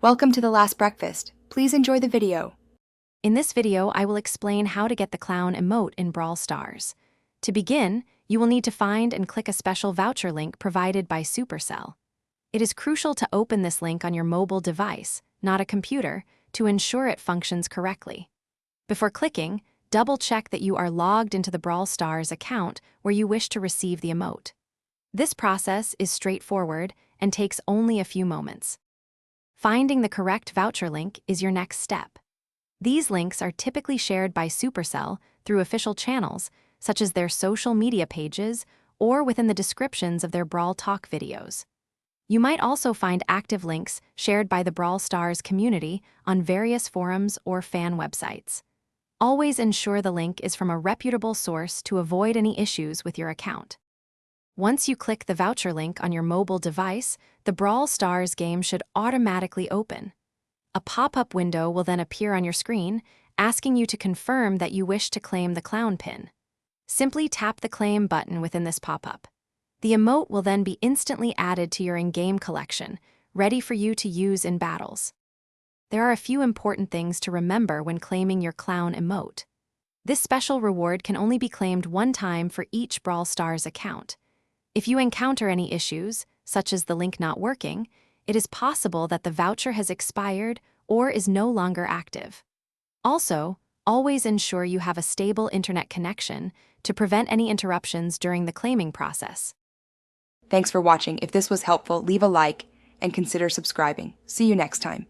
Welcome to the last breakfast. Please enjoy the video. In this video, I will explain how to get the clown emote in Brawl Stars. To begin, you will need to find and click a special voucher link provided by Supercell. It is crucial to open this link on your mobile device, not a computer, to ensure it functions correctly. Before clicking, double-check that you are logged into the Brawl Stars account where you wish to receive the emote. This process is straightforward and takes only a few moments. Finding the correct voucher link is your next step. These links are typically shared by Supercell through official channels, such as their social media pages or within the descriptions of their Brawl Talk videos. You might also find active links shared by the Brawl Stars community on various forums or fan websites. Always ensure the link is from a reputable source to avoid any issues with your account. Once you click the voucher link on your mobile device, the Brawl Stars game should automatically open. A pop-up window will then appear on your screen, asking you to confirm that you wish to claim the clown pin. Simply tap the claim button within this pop-up. The emote will then be instantly added to your in-game collection, ready for you to use in battles. There are a few important things to remember when claiming your clown emote. This special reward can only be claimed one time for each Brawl Stars account. If you encounter any issues, such as the link not working, it is possible that the voucher has expired or is no longer active. Also, always ensure you have a stable internet connection to prevent any interruptions during the claiming process. Thanks for watching. If this was helpful, leave a like and consider subscribing. See you next time.